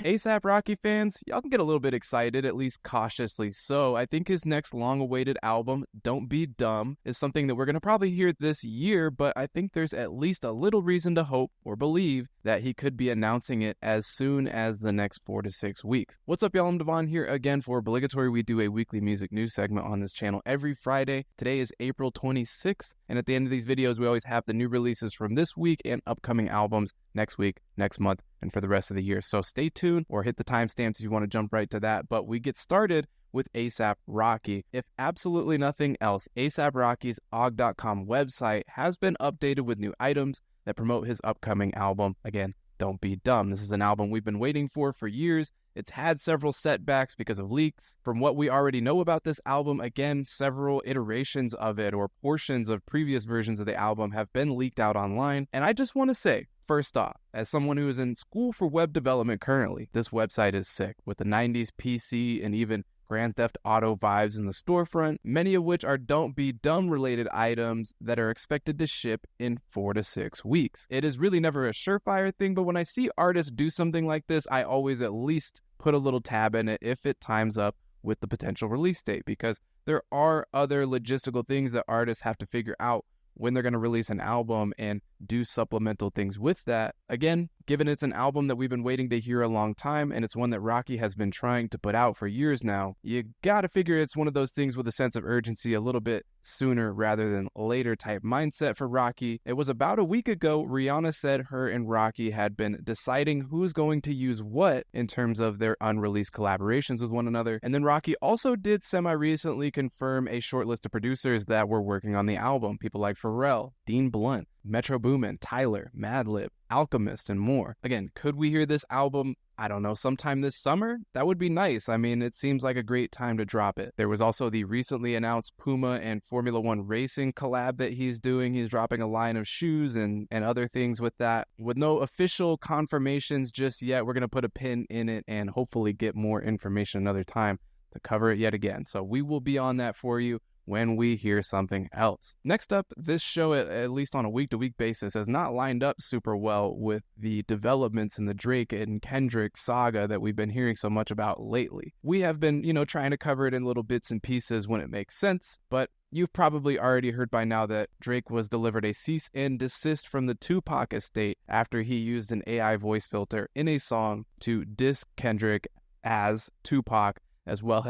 A$AP Rocky fans, y'all can get a little bit excited, at least cautiously so. I think his next long-awaited album, Don't Be Dumb, is something that we're going to probably hear this year, but I think there's at least a little reason to hope or believe that he could be announcing it as soon as the next 4 to 6 weeks. What's up, y'all? I'm Devon here again for Obligatory. We do a weekly music news segment on this channel every Friday. Today is April 26th, and at the end of these videos, we always have the new releases from this week and upcoming albums next week, next month, and for the rest of the year. So stay tuned or hit the timestamps if you want to jump right to that. But we get started with A$AP Rocky. If absolutely nothing else, A$AP Rocky's OGG.com website has been updated with new items that promote his upcoming album. Again, Don't Be Dumb. This is an album we've been waiting for years. It's had several setbacks because of leaks. From what we already know about this album, again, several iterations of it or portions of previous versions of the album have been leaked out online. And I just want to say, first off, as someone who is in school for web development currently, this website is sick with the 90s PC and even Grand Theft Auto vibes in the storefront, many of which are Don't Be Dumb related items that are expected to ship in 4 to 6 weeks. It is really never a surefire thing, but when I see artists do something like this, I always at least put a little tab in it if it times up with the potential release date, because there are other logistical things that artists have to figure out when they're going to release an album and do supplemental things with that. Again, given it's an album that we've been waiting to hear a long time, and it's one that Rocky has been trying to put out for years now, you gotta figure it's one of those things with a sense of urgency a little bit sooner rather than later type mindset for Rocky. It was about a week ago, Rihanna said her and Rocky had been deciding who's going to use what in terms of their unreleased collaborations with one another. And then Rocky also did semi-recently confirm a short list of producers that were working on the album. People like Pharrell, Dean Blunt, Metro Boomin, Tyler, Madlib, Alchemist, and more. Again, could we hear this album, I don't know, sometime this summer? That would be nice. I mean, it seems like a great time to drop it. There was also the recently announced Puma and Formula One Racing collab that he's doing. He's dropping a line of shoes and other things with that. With no official confirmations just yet, we're going to put a pin in it and hopefully get more information another time to cover it yet again. So we will be on that for you when we hear something else. Next up, this show, at least on a week-to-week basis, has not lined up super well with the developments in the Drake and Kendrick saga that we've been hearing so much about lately. We have been, trying to cover it in little bits and pieces when it makes sense, but you've probably already heard by now that Drake was delivered a cease and desist from the Tupac estate after he used an AI voice filter in a song to diss Kendrick as Tupac, as well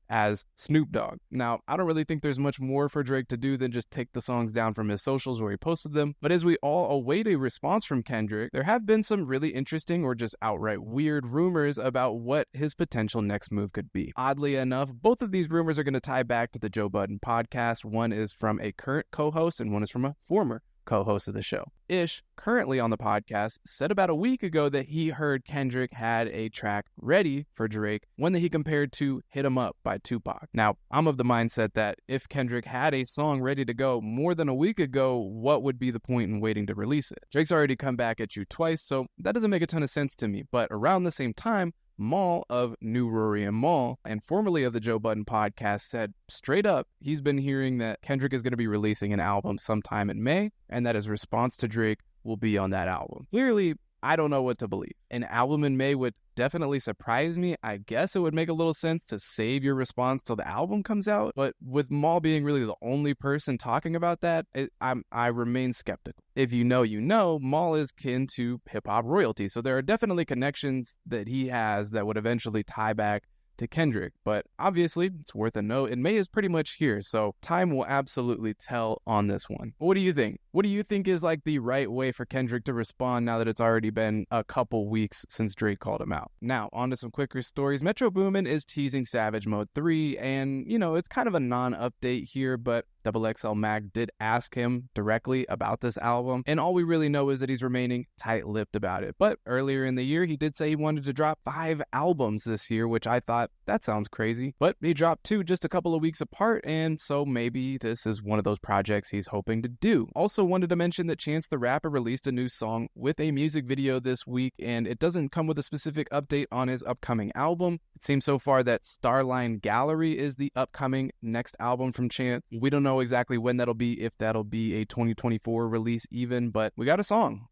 as Snoop Dogg. Now, I don't really think there's much more for Drake to do than just take the songs down from his socials where he posted them. But as we all await a response from Kendrick, there have been some really interesting or just outright weird rumors about what his potential next move could be. Oddly enough, both of these rumors are going to tie back to the Joe Budden podcast. One is from a current co-host and one is from a former co-host of the show. Ish, currently on the podcast, said about a week ago that he heard Kendrick had a track ready for Drake, one that he compared to Hit 'Em Up by Tupac. Now, I'm of the mindset that if Kendrick had a song ready to go more than a week ago, what would be the point in waiting to release it? Drake's already come back at you twice, so that doesn't make a ton of sense to me. But around the same time, Maul of New Rory and Maul, and formerly of the Joe Budden podcast, said straight up he's been hearing that Kendrick is going to be releasing an album sometime in May, and that his response to Drake will be on that album. Clearly, I don't know what to believe. An album in May would definitely surprise me. I guess it would make a little sense to save your response till the album comes out, but with Maul being really the only person talking about that, I remain skeptical. If you know, Maul is kin to hip-hop royalty, so there are definitely connections that he has that would eventually tie back to Kendrick, but obviously it's worth a note, and May is pretty much here, so time will absolutely tell on this one. What do you think? What do you think is like the right way for Kendrick to respond now that it's already been a couple weeks since Drake called him out? Now, on to some quicker stories. Metro Boomin is teasing Savage Mode 3, and it's kind of a non-update here, but XXL Mag did ask him directly about this album, and all we really know is that he's remaining tight-lipped about it. But earlier in the year, he did say he wanted to drop 5 albums this year, which I thought, that sounds crazy. But he dropped 2 just a couple of weeks apart, and so maybe this is one of those projects he's hoping to do. Also wanted to mention that Chance the Rapper released a new song with a music video this week, and it doesn't come with a specific update on his upcoming album. It seems so far that Starline Gallery is the upcoming next album from Chance. We don't know know exactly when that'll be, if that'll be a 2024 release even, but we got a song.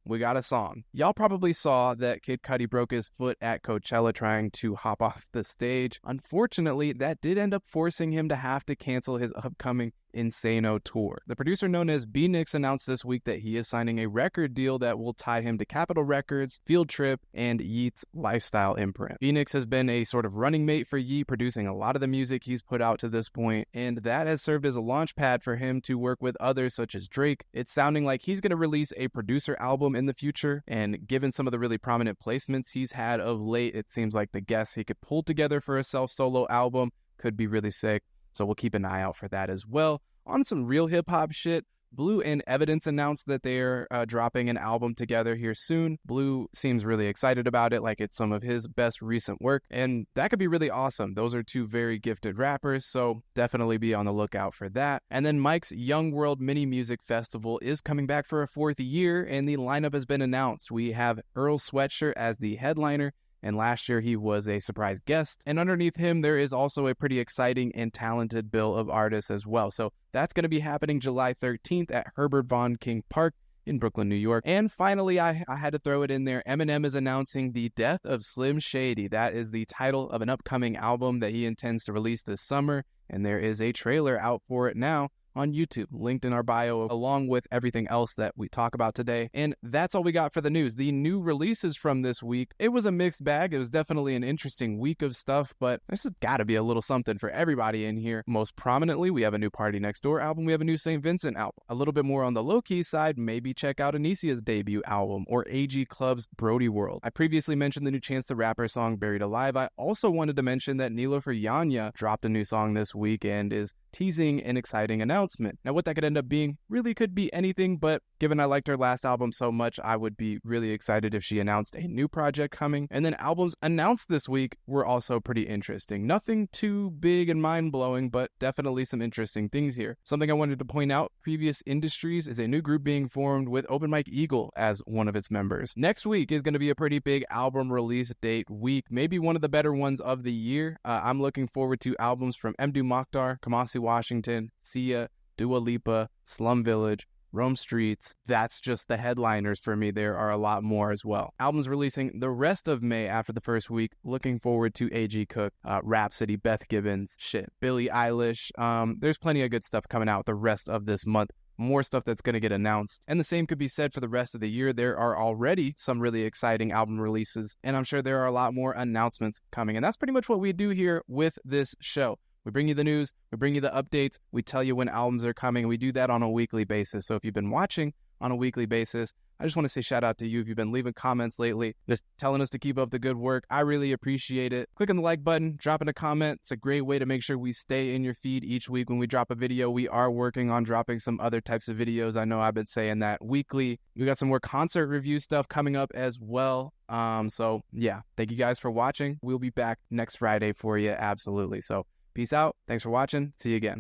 Y'all probably saw that Kid Cudi broke his foot at Coachella trying to hop off the stage. Unfortunately, that did end up forcing him to have to cancel his upcoming Insano tour. The producer known as Bnyx announced this week that he is signing a record deal that will tie him to Capitol Records, Field Trip, and Yeat's lifestyle imprint. Bnyx has been a sort of running mate for Yeat, producing a lot of the music he's put out to this point, and that has served as a launch pad for him to work with others such as Drake. It's sounding like he's going to release a producer album in the future, and given some of the really prominent placements he's had of late, it seems like the guests he could pull together for a self-solo album could be really sick. So we'll keep an eye out for that as well. On some real hip-hop shit, Blu Evidence announced that they're dropping an album together here soon. Blu seems really excited about it, like it's some of his best recent work, and that could be really awesome. Those are two very gifted rappers, so definitely be on the lookout for that. And then Mike's Young World Mini Music Festival is coming back for a 4th year, and the lineup has been announced. We have Earl Sweatshirt as the headliner, and last year he was a surprise guest. And underneath him, there is also a pretty exciting and talented bill of artists as well. So that's going to be happening July 13th at Herbert Von King Park in Brooklyn, New York. And finally, I had to throw it in there. Eminem is announcing the death of Slim Shady. That is the title of an upcoming album that he intends to release this summer. And there is a trailer out for it now on YouTube, linked in our bio, along with everything else that we talk about today. And that's all we got for the news. The new releases from this week, it was a mixed bag. It was definitely an interesting week of stuff, but there's got to be a little something for everybody in here. Most prominently, we have a new Party Next Door album. We have a new St. Vincent album. A little bit more on the low-key side, maybe check out Anicia's debut album or AG Club's Brody World. I previously mentioned the new Chance the Rapper song, Buried Alive. I also wanted to mention that Nilofer Yanya dropped a new song this week and is teasing an exciting announcement. Now, what that could end up being really could be anything, but given I liked her last album so much, I would be really excited if she announced a new project coming. And then albums announced this week were also pretty interesting. Nothing too big and mind-blowing, but definitely some interesting things here. Something I wanted to point out, Previous Industries is a new group being formed with Open Mike Eagle as one of its members. Next week is going to be a pretty big album release date week, maybe one of the better ones of the year. I'm looking forward to albums from Mdu Mokhtar, Kamasi Washington, Sia, Dua Lipa, Slum Village, Rome Streets. That's just the headliners for me. There are a lot more as well. Albums releasing the rest of May after the first week. Looking forward to A.G. Cook, Rhapsody, Beth Gibbons, Billie Eilish. There's plenty of good stuff coming out the rest of this month. More stuff that's going to get announced. And the same could be said for the rest of the year. There are already some really exciting album releases, and I'm sure there are a lot more announcements coming. And that's pretty much what we do here with this show. We bring you the news, we bring you the updates, we tell you when albums are coming, and we do that on a weekly basis. So if you've been watching on a weekly basis, I just want to say shout out to you if you've been leaving comments lately, just telling us to keep up the good work. I really appreciate it. Clicking the like button, dropping a comment. It's a great way to make sure we stay in your feed each week when we drop a video. We are working on dropping some other types of videos. I know I've been saying that weekly. We got some more concert review stuff coming up as well. So yeah, thank you guys for watching. We'll be back next Friday for you. Absolutely. So peace out. Thanks for watching. See you again.